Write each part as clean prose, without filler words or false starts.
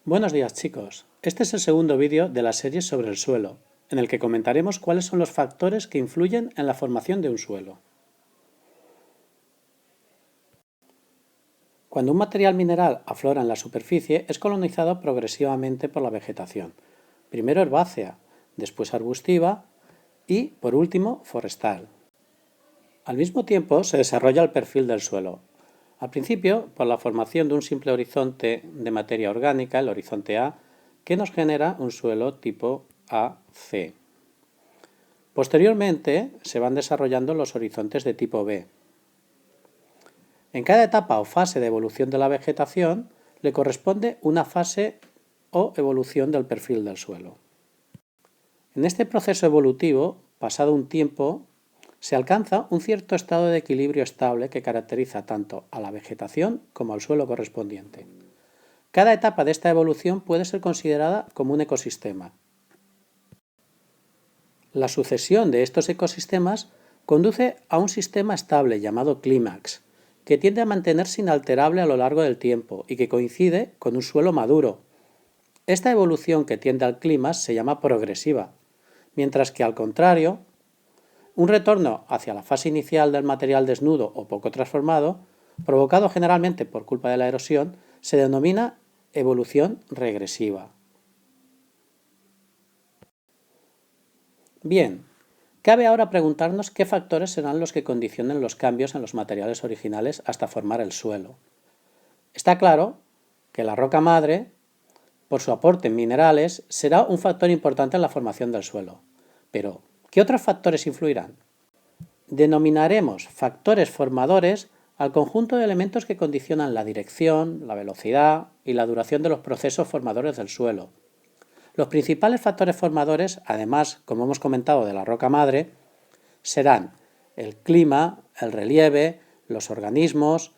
Buenos días chicos, este es el segundo vídeo de la serie sobre el suelo, en el que comentaremos cuáles son los factores que influyen en la formación de un suelo. Cuando un material mineral aflora en la superficie es colonizado progresivamente por la vegetación, primero herbácea, después arbustiva y, por último, forestal. Al mismo tiempo se desarrolla el perfil del suelo. Al principio, por la formación de un simple horizonte de materia orgánica, el horizonte A, que nos genera un suelo tipo AC. Posteriormente, se van desarrollando los horizontes de tipo B. En cada etapa o fase de evolución de la vegetación, le corresponde una fase o evolución del perfil del suelo. En este proceso evolutivo, pasado un tiempo, se alcanza un cierto estado de equilibrio estable que caracteriza tanto a la vegetación como al suelo correspondiente. Cada etapa de esta evolución puede ser considerada como un ecosistema. La sucesión de estos ecosistemas conduce a un sistema estable llamado clímax, que tiende a mantenerse inalterable a lo largo del tiempo y que coincide con un suelo maduro. Esta evolución que tiende al clímax se llama progresiva, mientras que al contrario, un retorno hacia la fase inicial del material desnudo o poco transformado, provocado generalmente por culpa de la erosión, se denomina evolución regresiva. Bien, cabe ahora preguntarnos qué factores serán los que condicionen los cambios en los materiales originales hasta formar el suelo. Está claro que la roca madre, por su aporte en minerales, será un factor importante en la formación del suelo. Pero, ¿qué otros factores influirán? Denominaremos factores formadores al conjunto de elementos que condicionan la dirección, la velocidad y la duración de los procesos formadores del suelo. Los principales factores formadores, además, como hemos comentado, de la roca madre, serán el clima, el relieve, los organismos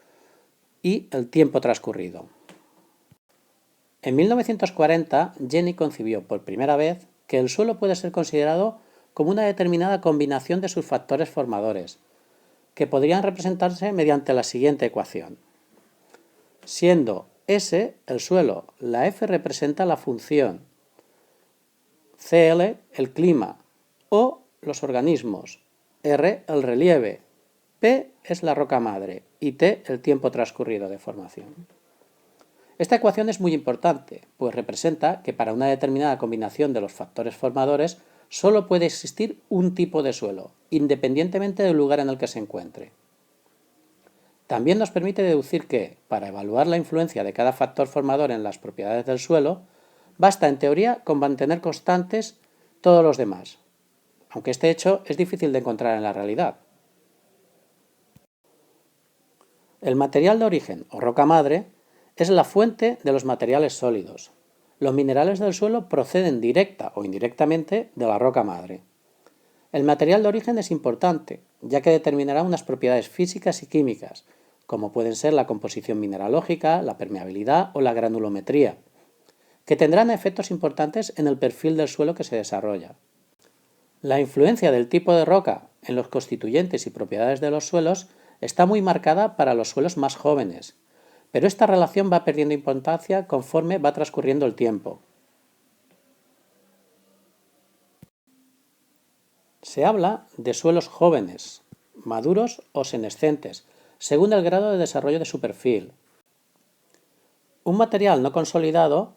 y el tiempo transcurrido. En 1940, Jenny concibió por primera vez que el suelo puede ser considerado como una determinada combinación de sus factores formadores, que podrían representarse mediante la siguiente ecuación. Siendo S el suelo, la F representa la función, Cl el clima, O los organismos, R el relieve, P es la roca madre y T el tiempo transcurrido de formación. Esta ecuación es muy importante, pues representa que para una determinada combinación de los factores formadores solo puede existir un tipo de suelo, independientemente del lugar en el que se encuentre. También nos permite deducir que, para evaluar la influencia de cada factor formador en las propiedades del suelo, basta en teoría con mantener constantes todos los demás, aunque este hecho es difícil de encontrar en la realidad. El material de origen, o roca madre, es la fuente de los materiales sólidos. Los minerales del suelo proceden directa o indirectamente de la roca madre. El material de origen es importante, ya que determinará unas propiedades físicas y químicas, como pueden ser la composición mineralógica, la permeabilidad o la granulometría, que tendrán efectos importantes en el perfil del suelo que se desarrolla. La influencia del tipo de roca en los constituyentes y propiedades de los suelos está muy marcada para los suelos más jóvenes, pero esta relación va perdiendo importancia conforme va transcurriendo el tiempo. Se habla de suelos jóvenes, maduros o senescentes, según el grado de desarrollo de su perfil. Un material no consolidado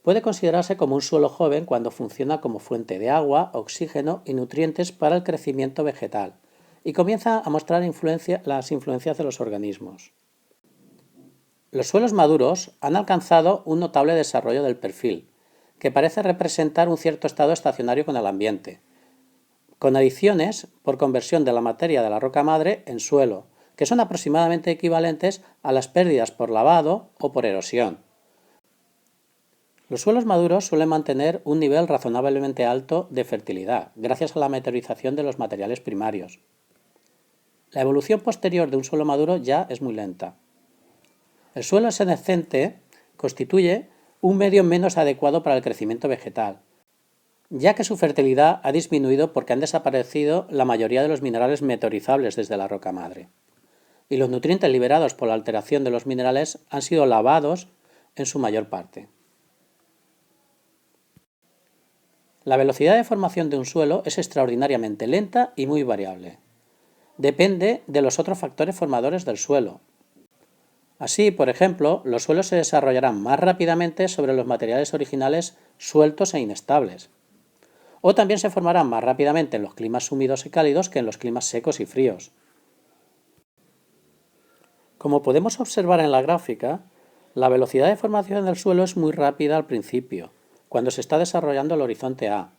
puede considerarse como un suelo joven cuando funciona como fuente de agua, oxígeno y nutrientes para el crecimiento vegetal y comienza a mostrar las influencias de los organismos. Los suelos maduros han alcanzado un notable desarrollo del perfil, que parece representar un cierto estado estacionario con el ambiente, con adiciones por conversión de la materia de la roca madre en suelo, que son aproximadamente equivalentes a las pérdidas por lavado o por erosión. Los suelos maduros suelen mantener un nivel razonablemente alto de fertilidad, gracias a la meteorización de los materiales primarios. La evolución posterior de un suelo maduro ya es muy lenta. El suelo senescente constituye un medio menos adecuado para el crecimiento vegetal, ya que su fertilidad ha disminuido porque han desaparecido la mayoría de los minerales meteorizables desde la roca madre, y los nutrientes liberados por la alteración de los minerales han sido lavados en su mayor parte. La velocidad de formación de un suelo es extraordinariamente lenta y muy variable. Depende de los otros factores formadores del suelo. Así, por ejemplo, los suelos se desarrollarán más rápidamente sobre los materiales originales sueltos e inestables. O también se formarán más rápidamente en los climas húmedos y cálidos que en los climas secos y fríos. Como podemos observar en la gráfica, la velocidad de formación del suelo es muy rápida al principio, cuando se está desarrollando el horizonte A,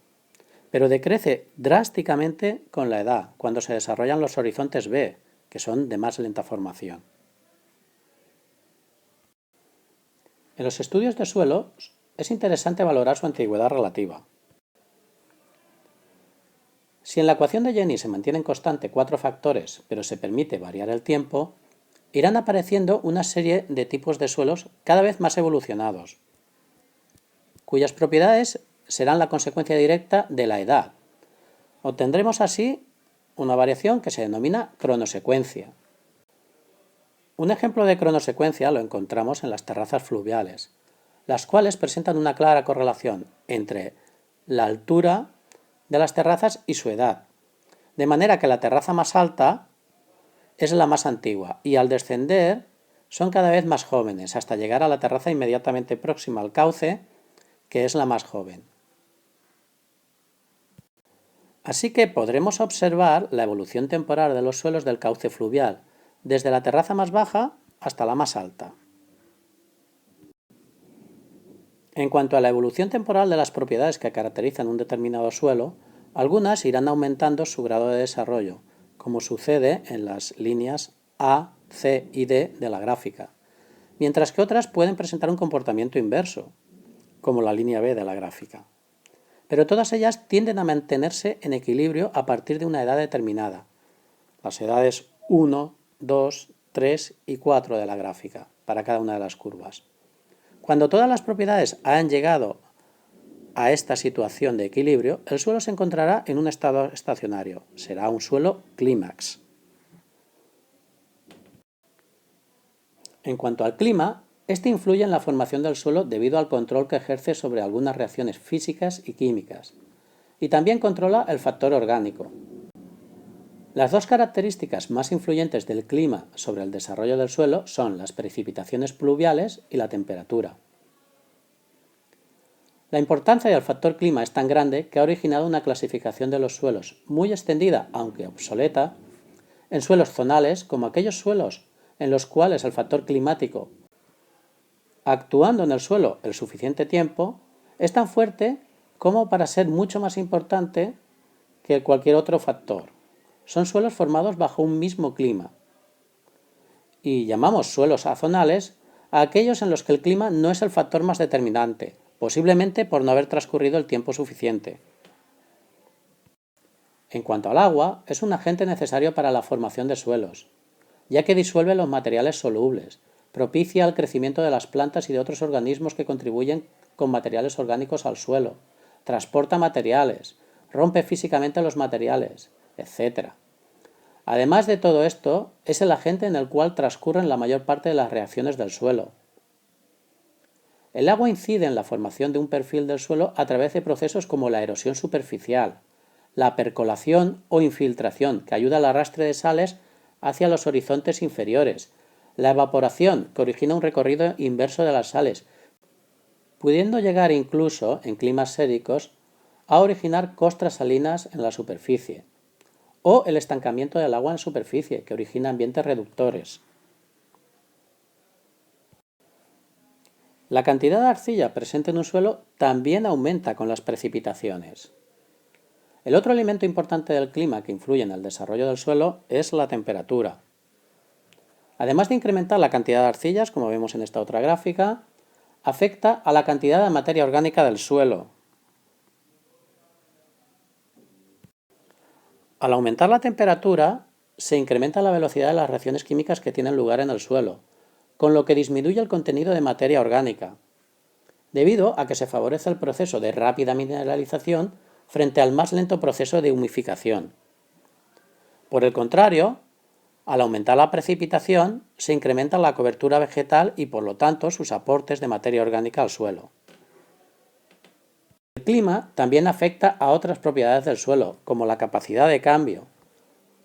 pero decrece drásticamente con la edad, cuando se desarrollan los horizontes B, que son de más lenta formación. En los estudios de suelos es interesante valorar su antigüedad relativa. Si en la ecuación de Jenny se mantienen constante 4 factores, pero se permite variar el tiempo, irán apareciendo una serie de tipos de suelos cada vez más evolucionados, cuyas propiedades serán la consecuencia directa de la edad. Obtendremos así una variación que se denomina cronosecuencia. Un ejemplo de cronosecuencia lo encontramos en las terrazas fluviales, las cuales presentan una clara correlación entre la altura de las terrazas y su edad, de manera que la terraza más alta es la más antigua y al descender son cada vez más jóvenes hasta llegar a la terraza inmediatamente próxima al cauce, que es la más joven. Así que podremos observar la evolución temporal de los suelos del cauce fluvial, desde la terraza más baja hasta la más alta. En cuanto a la evolución temporal de las propiedades que caracterizan un determinado suelo, algunas irán aumentando su grado de desarrollo, como sucede en las líneas A, C y D de la gráfica, mientras que otras pueden presentar un comportamiento inverso, como la línea B de la gráfica. Pero todas ellas tienden a mantenerse en equilibrio a partir de una edad determinada, las edades 1, 2, 3 y 4 de la gráfica, para cada una de las curvas. Cuando todas las propiedades hayan llegado a esta situación de equilibrio, el suelo se encontrará en un estado estacionario. Será un suelo clímax. En cuanto al clima, este influye en la formación del suelo debido al control que ejerce sobre algunas reacciones físicas y químicas, y también controla el factor orgánico. Las dos características más influyentes del clima sobre el desarrollo del suelo son las precipitaciones pluviales y la temperatura. La importancia del factor clima es tan grande que ha originado una clasificación de los suelos muy extendida, aunque obsoleta, en suelos zonales como aquellos suelos en los cuales el factor climático, actuando en el suelo el suficiente tiempo, es tan fuerte como para ser mucho más importante que cualquier otro factor. Son suelos formados bajo un mismo clima. Y llamamos suelos azonales a aquellos en los que el clima no es el factor más determinante, posiblemente por no haber transcurrido el tiempo suficiente. En cuanto al agua, es un agente necesario para la formación de suelos, ya que disuelve los materiales solubles, propicia el crecimiento de las plantas y de otros organismos que contribuyen con materiales orgánicos al suelo, transporta materiales, rompe físicamente los materiales, etc. Además de todo esto, es el agente en el cual transcurren la mayor parte de las reacciones del suelo. El agua incide en la formación de un perfil del suelo a través de procesos como la erosión superficial, la percolación o infiltración, que ayuda al arrastre de sales hacia los horizontes inferiores, la evaporación, que origina un recorrido inverso de las sales, pudiendo llegar incluso, en climas séricos, a originar costras salinas en la superficie, o el estancamiento del agua en superficie, que origina ambientes reductores. La cantidad de arcilla presente en un suelo también aumenta con las precipitaciones. El otro elemento importante del clima que influye en el desarrollo del suelo es la temperatura. Además de incrementar la cantidad de arcillas, como vemos en esta otra gráfica, afecta a la cantidad de materia orgánica del suelo. Al aumentar la temperatura, se incrementa la velocidad de las reacciones químicas que tienen lugar en el suelo, con lo que disminuye el contenido de materia orgánica, debido a que se favorece el proceso de rápida mineralización frente al más lento proceso de humificación. Por el contrario, al aumentar la precipitación, se incrementa la cobertura vegetal y por lo tanto sus aportes de materia orgánica al suelo. El clima también afecta a otras propiedades del suelo, como la capacidad de cambio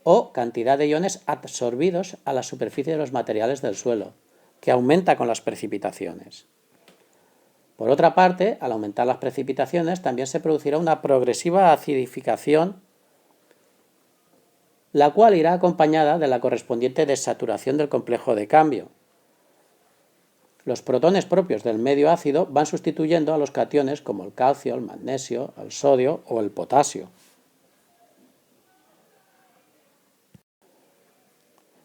o cantidad de iones absorbidos a la superficie de los materiales del suelo, que aumenta con las precipitaciones. Por otra parte, al aumentar las precipitaciones, también se producirá una progresiva acidificación, la cual irá acompañada de la correspondiente desaturación del complejo de cambio. Los protones propios del medio ácido van sustituyendo a los cationes como el calcio, el magnesio, el sodio o el potasio.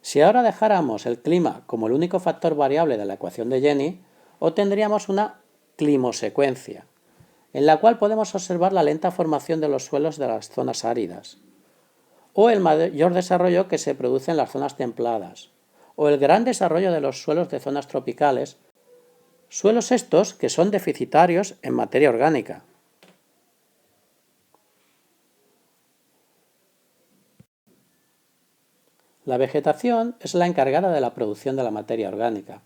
Si ahora dejáramos el clima como el único factor variable de la ecuación de Jenny, obtendríamos una climosecuencia, en la cual podemos observar la lenta formación de los suelos de las zonas áridas, o el mayor desarrollo que se produce en las zonas templadas, o el gran desarrollo de los suelos de zonas tropicales, suelos estos que son deficitarios en materia orgánica. La vegetación es la encargada de la producción de la materia orgánica,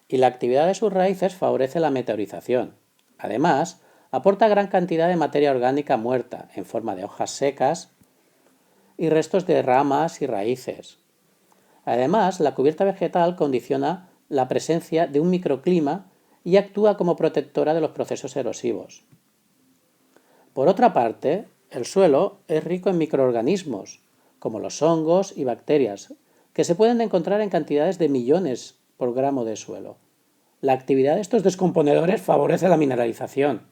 y la actividad de sus raíces favorece la meteorización. Además, aporta gran cantidad de materia orgánica muerta, en forma de hojas secas y restos de ramas y raíces. Además, la cubierta vegetal condiciona la presencia de un microclima y actúa como protectora de los procesos erosivos. Por otra parte, el suelo es rico en microorganismos, como los hongos y bacterias, que se pueden encontrar en cantidades de millones por gramo de suelo. La actividad de estos descomponedores favorece la mineralización,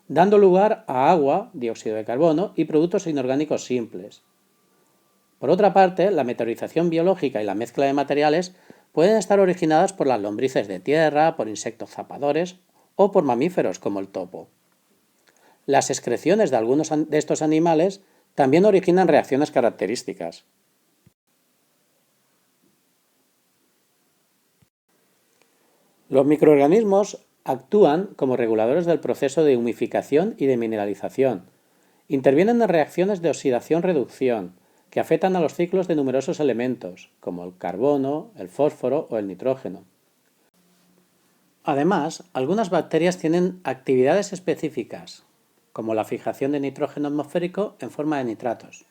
dando lugar a agua, dióxido de carbono y productos inorgánicos simples. Por otra parte, la meteorización biológica y la mezcla de materiales pueden estar originadas por las lombrices de tierra, por insectos zapadores o por mamíferos como el topo. Las excreciones de algunos de estos animales también originan reacciones características. Los microorganismos actúan como reguladores del proceso de humificación y de mineralización. Intervienen en reacciones de oxidación-reducción que afectan a los ciclos de numerosos elementos, como el carbono, el fósforo o el nitrógeno. Además, algunas bacterias tienen actividades específicas, como la fijación de nitrógeno atmosférico en forma de nitratos.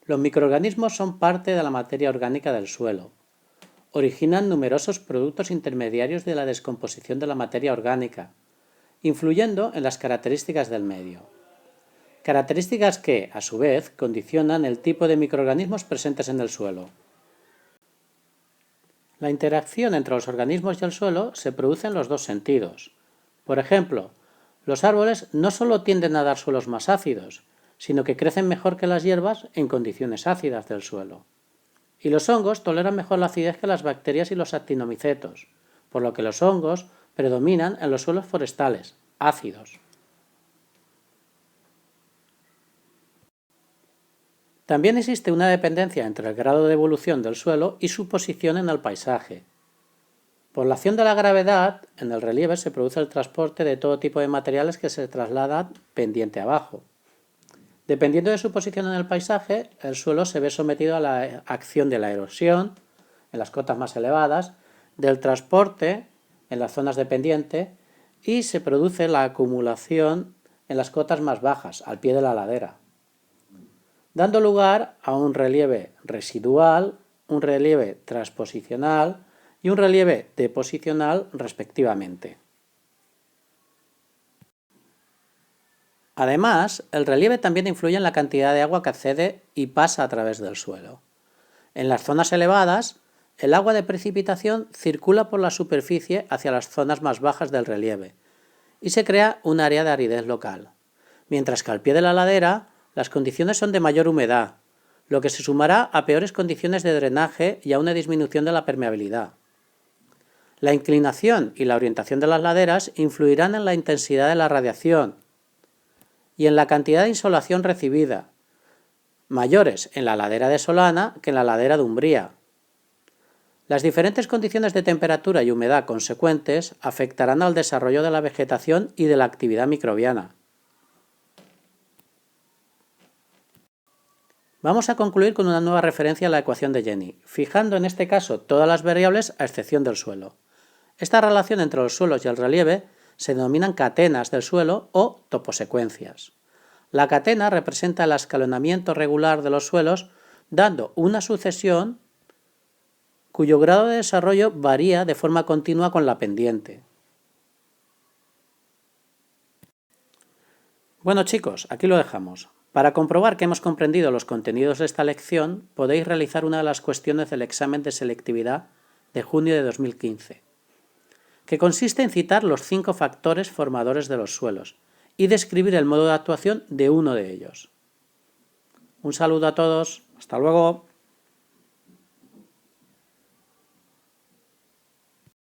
Los microorganismos son parte de la materia orgánica del suelo. Originan numerosos productos intermediarios de la descomposición de la materia orgánica, influyendo en las características del medio. Características que, a su vez, condicionan el tipo de microorganismos presentes en el suelo. La interacción entre los organismos y el suelo se produce en los dos sentidos. Por ejemplo, los árboles no solo tienden a dar suelos más ácidos, sino que crecen mejor que las hierbas en condiciones ácidas del suelo. Y los hongos toleran mejor la acidez que las bacterias y los actinomicetos, por lo que los hongos predominan en los suelos forestales, ácidos. También existe una dependencia entre el grado de evolución del suelo y su posición en el paisaje. Por la acción de la gravedad, en el relieve se produce el transporte de todo tipo de materiales que se trasladan pendiente abajo. Dependiendo de su posición en el paisaje, el suelo se ve sometido a la acción de la erosión, en las cotas más elevadas, del transporte, en las zonas de pendiente, y se produce la acumulación en las cotas más bajas, al pie de la ladera, dando lugar a un relieve residual, un relieve transposicional y un relieve deposicional respectivamente. Además, el relieve también influye en la cantidad de agua que accede y pasa a través del suelo. En las zonas elevadas, el agua de precipitación circula por la superficie hacia las zonas más bajas del relieve y se crea un área de aridez local, mientras que al pie de la ladera las condiciones son de mayor humedad, lo que se sumará a peores condiciones de drenaje y a una disminución de la permeabilidad. La inclinación y la orientación de las laderas influirán en la intensidad de la radiación y en la cantidad de insolación recibida, mayores en la ladera de Solana que en la ladera de Umbría. Las diferentes condiciones de temperatura y humedad consecuentes afectarán al desarrollo de la vegetación y de la actividad microbiana. Vamos a concluir con una nueva referencia a la ecuación de Jenny, fijando en este caso todas las variables a excepción del suelo. Esta relación entre los suelos y el relieve se denominan catenas del suelo o toposecuencias. La catena representa el escalonamiento regular de los suelos, dando una sucesión cuyo grado de desarrollo varía de forma continua con la pendiente. Bueno chicos, aquí lo dejamos. Para comprobar que hemos comprendido los contenidos de esta lección, podéis realizar una de las cuestiones del examen de selectividad de junio de 2015, que consiste en citar los 5 factores formadores de los suelos y describir el modo de actuación de uno de ellos. Un saludo a todos, hasta luego.